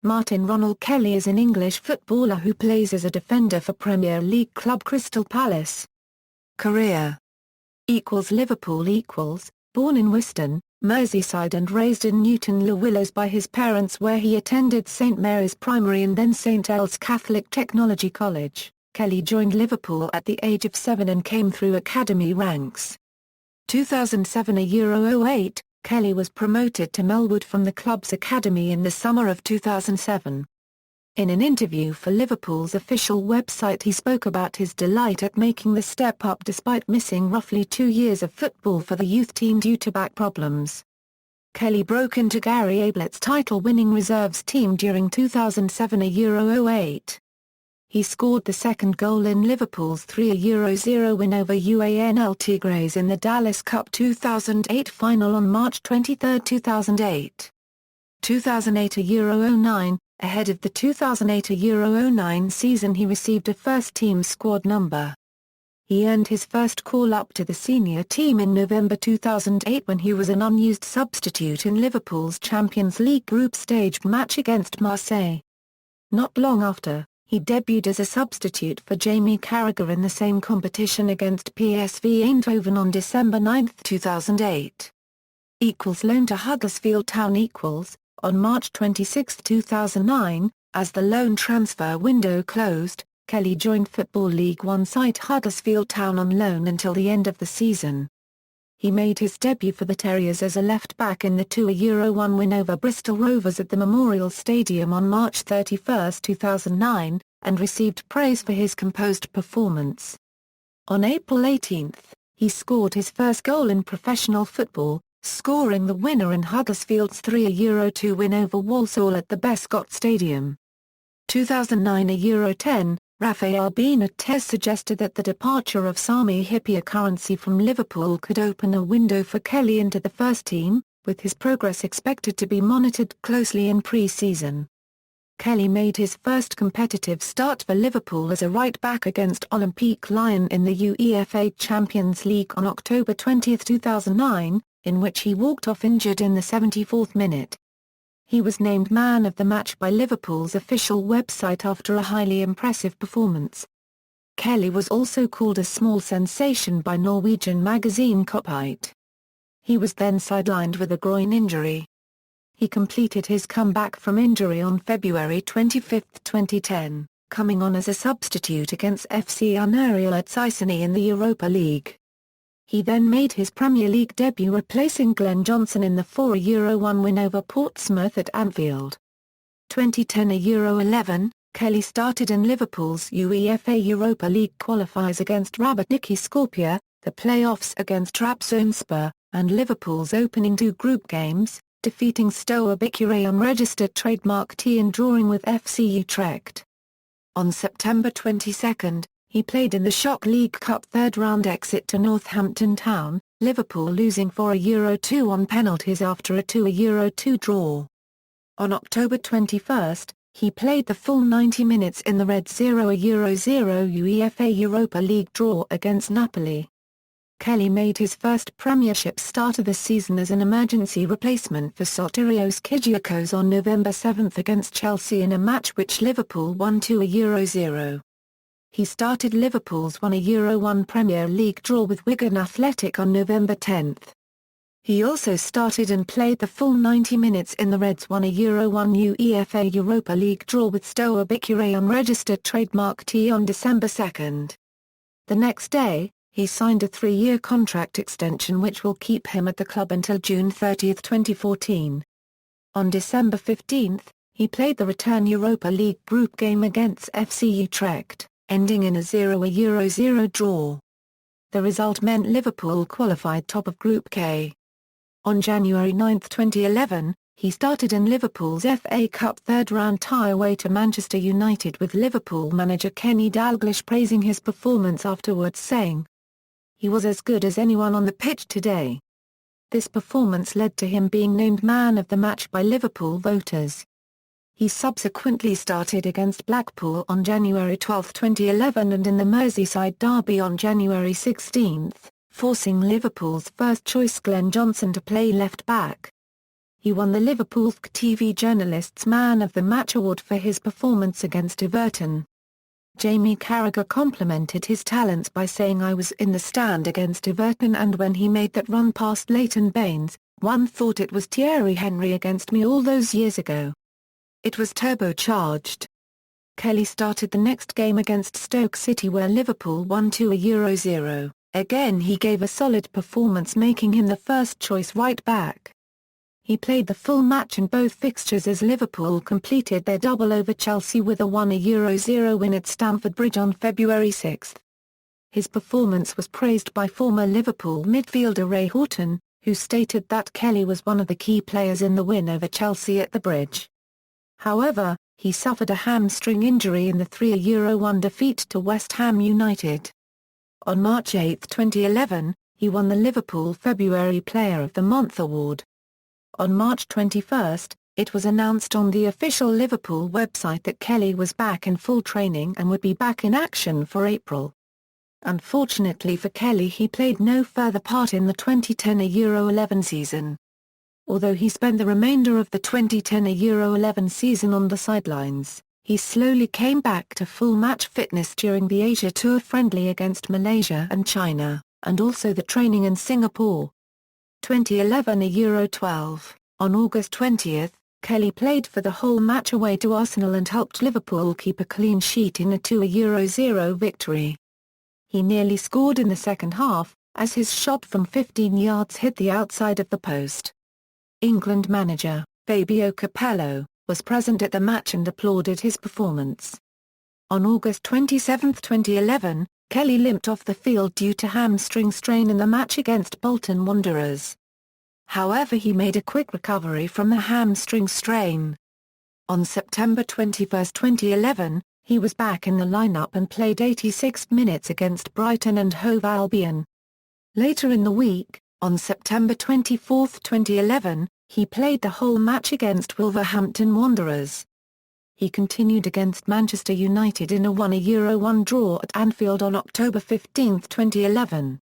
Ronald Kelly is an English footballer who plays as a defender for Premier League club Crystal Palace. Career Liverpool born in Wiston, Merseyside and raised in Newton-le-Willows by his parents where he attended St Mary's Primary and then St El's Catholic Technology College. Kelly joined Liverpool at the age of 7 and came through academy ranks. 2007 Euro 08, Kelly was promoted to Melwood from the club's academy in the summer of 2007. In an interview for Liverpool's official website he spoke about his delight at making the step up despite missing roughly 2 years of football for the youth team due to back problems. Kelly broke into Gary Ablett's title-winning reserves team during 2007 Euro 08. He scored the second goal in Liverpool's 3-0 win over UANL Tigres in the Dallas Cup 2008 final on March 23, 2008. 2008 Euro 09, ahead of the 2008 Euro 09 season he received a first-team squad number. He earned his first call-up to the senior team in November 2008 when he was an unused substitute in Liverpool's Champions League group stage match against Marseille. Not long after, he debuted as a substitute for Jamie Carragher in the same competition against PSV Eindhoven on December 9, 2008. Loan to Huddersfield Town on March 26, 2009, as the loan transfer window closed, Kelly joined Football League One side Huddersfield Town on loan until the end of the season. He made his debut for the Terriers as a left-back in the 2-1 win over Bristol Rovers at the Memorial Stadium on March 31, 2009, and received praise for his composed performance. On April 18, he scored his first goal in professional football, scoring the winner in Huddersfield's 3-2 win over Walsall at the Bescot Stadium. 2009 Euro 10, Rafael Benitez suggested that the departure of Sami Hyypiä currency from Liverpool could open a window for Kelly into the first team, with his progress expected to be monitored closely in pre-season. Kelly made his first competitive start for Liverpool as a right-back against Olympique Lyon in the UEFA Champions League on October 20, 2009, in which he walked off injured in the 74th minute. He was named man of the match by Liverpool's official website after a highly impressive performance. Kelly was also called a small sensation by Norwegian magazine Koppite. He was then sidelined with a groin injury. He completed his comeback from injury on February 25, 2010, coming on as a substitute against FC Unireal at Sicily in the Europa League. He then made his Premier League debut replacing Glenn Johnson in the 4-1 win over Portsmouth at Anfield. 2010 Euro 11, Kelly started in Liverpool's UEFA Europa League qualifiers against Rabotniki Skopje, the playoffs against Trabzonspor, and Liverpool's opening 2 group games, defeating Steaua Bucuresti unregistered trademark T and drawing with FC Utrecht. On September 22, he played in the Shock League Cup third-round exit to Northampton Town, Liverpool losing 4-2 on penalties after a 2-2 draw. On October 21, he played the full 90 minutes in the Red 0-0 UEFA Europa League draw against Napoli. Kelly made his first Premiership start of the season as an emergency replacement for Sotirios Kyrgiakos on November 7 against Chelsea in a match which Liverpool won 2-0. He started Liverpool's 1-1 Premier League draw with Wigan Athletic on November 10. He also started and played the full 90 minutes in the Reds 1-1 UEFA Europa League draw with Steaua Bucuresti unregistered trademark T on December 2. The next day, he signed a 3-year contract extension which will keep him at the club until June 30, 2014. On December 15, he played the return Europa League group game against FC Utrecht, ending in a 0-0 draw. The result meant Liverpool qualified top of Group K. On January 9, 2011, he started in Liverpool's FA Cup third-round tie away to Manchester United with Liverpool manager Kenny Dalglish praising his performance afterwards saying, "He was as good as anyone on the pitch today." This performance led to him being named man of the match by Liverpool voters. He subsequently started against Blackpool on January 12, 2011 and in the Merseyside derby on January 16, forcing Liverpool's first-choice Glenn Johnson to play left-back. He won the Liverpool TV Journalist's Man of the Match award for his performance against Everton. Jamie Carragher complimented his talents by saying, "I was in the stand against Everton, and when he made that run past Leighton Baines, one thought it was Thierry Henry against me all those years ago. It was turbocharged." Kelly started the next game against Stoke City, where Liverpool won 2-0. Again he gave a solid performance, making him the first-choice right-back. He played the full match in both fixtures as Liverpool completed their double over Chelsea with a 1-0 win at Stamford Bridge on February 6. His performance was praised by former Liverpool midfielder Ray Horton, who stated that Kelly was one of the key players in the win over Chelsea at the Bridge. However, he suffered a hamstring injury in the 3-1 defeat to West Ham United. On March 8, 2011, he won the Liverpool February Player of the Month award. On March 21, it was announced on the official Liverpool website that Kelly was back in full training and would be back in action for April. Unfortunately for Kelly, he played no further part in the 2010-11 season. Although he spent the remainder of the 2010-11 season on the sidelines, he slowly came back to full match fitness during the Asia Tour friendly against Malaysia and China, and also the training in Singapore. 2011 Euro 12, on August 20, Kelly played for the whole match away to Arsenal and helped Liverpool keep a clean sheet in a 2-0 victory. He nearly scored in the second half, as his shot from 15 yards hit the outside of the post. England manager, Fabio Capello, was present at the match and applauded his performance. On August 27, 2011, Kelly limped off the field due to hamstring strain in the match against Bolton Wanderers. However, he made a quick recovery from the hamstring strain. On September 21, 2011, he was back in the lineup and played 86 minutes against Brighton and Hove Albion. Later in the week, on September 24, 2011, he played the whole match against Wolverhampton Wanderers. He continued against Manchester United in a 1-1 draw at Anfield on October 15, 2011.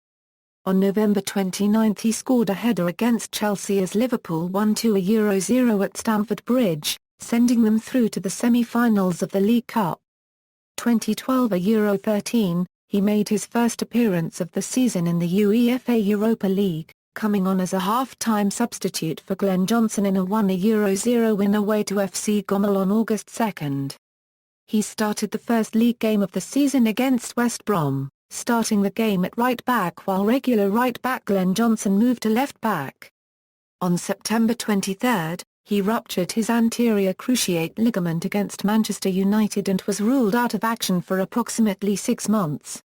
On November 29 he scored a header against Chelsea as Liverpool won 2-0 at Stamford Bridge, sending them through to the semi-finals of the League Cup. 2012 Euro 13, he made his first appearance of the season in the UEFA Europa League, coming on as a half-time substitute for Glenn Johnson in a 1-0 win away to FC Gomel on August 2. He started the first league game of the season against West Brom, starting the game at right-back while regular right-back Glenn Johnson moved to left-back. On September 23, he ruptured his anterior cruciate ligament against Manchester United and was ruled out of action for approximately 6 months.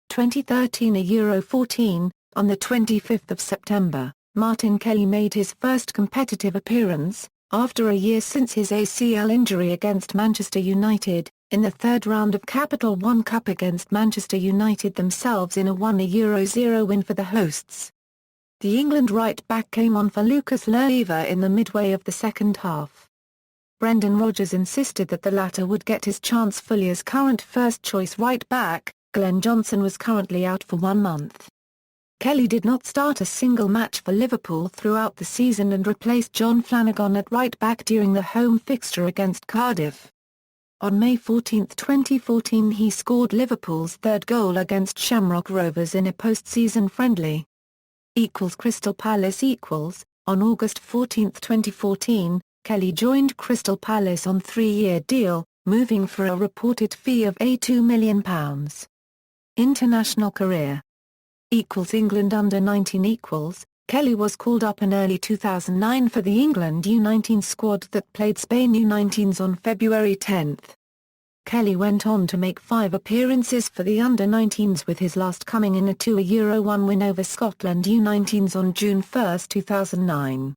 2013 Euro 14, on the 25th of September, Martin Kelly made his first competitive appearance, after a year since his ACL injury against Manchester United, in the third round of Capital One Cup against Manchester United themselves in a 1-0 win for the hosts. The England right-back came on for Lucas Leiva in the midway of the second half. Brendan Rodgers insisted that the latter would get his chance fully as current first-choice right-back. Glenn Johnson was currently out for 1 month. Kelly did not start a single match for Liverpool throughout the season and replaced John Flanagan at right-back during the home fixture against Cardiff. On May 14, 2014 he scored Liverpool's third goal against Shamrock Rovers in a post-season friendly. Crystal Palace. On August 14, 2014, Kelly joined Crystal Palace on a 3-year deal, moving for a reported fee of £2 million. International career. England under-19 Kelly was called up in early 2009 for the England U19 squad that played Spain U19s on February 10. Kelly went on to make 5 appearances for the under-19s, with his last coming in a 2-1 win over Scotland U19s on June 1, 2009.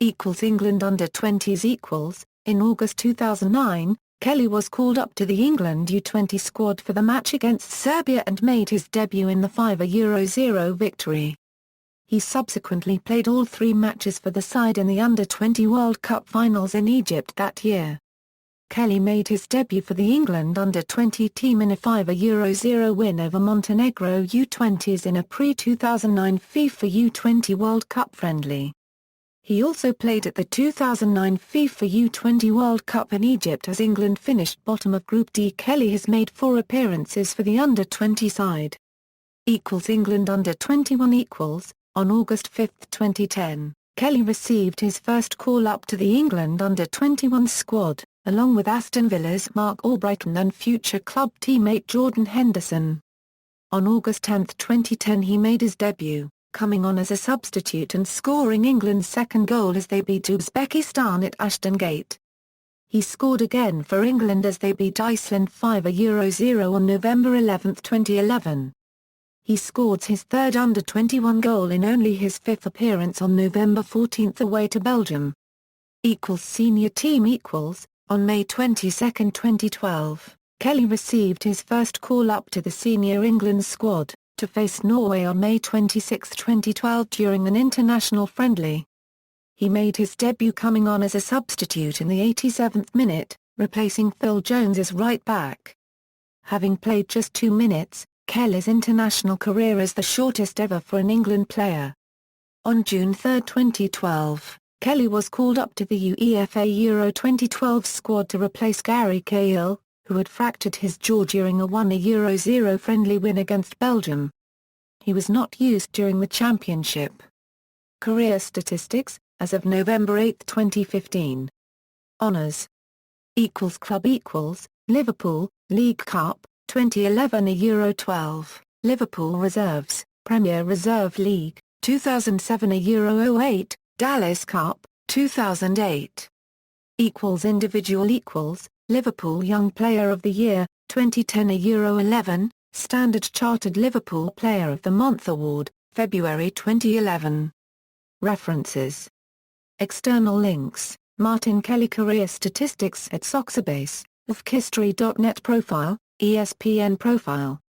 England under-20s. In August 2009, Kelly was called up to the England U20 squad for the match against Serbia and made his debut in the 5-0 victory. He subsequently played all 3 matches for the side in the Under-20 World Cup finals in Egypt that year. Kelly made his debut for the England Under-20 team in a 5-0 win over Montenegro U20s in a pre-2009 FIFA U20 World Cup friendly. He also played at the 2009 FIFA U20 World Cup in Egypt as England finished bottom of Group D. Kelly has made 4 appearances for the under-20 side. England under-21 . On August 5, 2010, Kelly received his first call-up to the England under-21 squad, along with Aston Villa's Mark Albrighton and future club teammate Jordan Henderson. On August 10, 2010 he made his debut, coming on as a substitute and scoring England's second goal as they beat Uzbekistan at Ashton Gate. He scored again for England as they beat Iceland 5-0 on November 11, 2011. He scored his third under-21 goal in only his 5th appearance on November 14 away to Belgium. Senior team. On May 22, 2012, Kelly received his first call-up to the senior England squad, to face Norway on May 26, 2012 during an international friendly. He made his debut coming on as a substitute in the 87th minute, replacing Phil Jones as right back. Having played just 2 minutes, Kelly's international career is the shortest ever for an England player. On June 3, 2012, Kelly was called up to the UEFA Euro 2012 squad to replace Gary Cahill, who had fractured his jaw during a 1-0 friendly win against Belgium. He was not used during the championship. Career statistics, as of November 8, 2015. Honours. Club Liverpool, League Cup, 2011 Euro 12, Liverpool Reserves, Premier Reserve League, 2007 Euro 08, Dallas Cup, 2008. Individual Liverpool Young Player of the Year, 2010 Euro 11, Standard Chartered Liverpool Player of the Month Award, February 2011. References. External links, Martin Kelly Career Statistics at Soxerbase, of History.net Profile, ESPN Profile.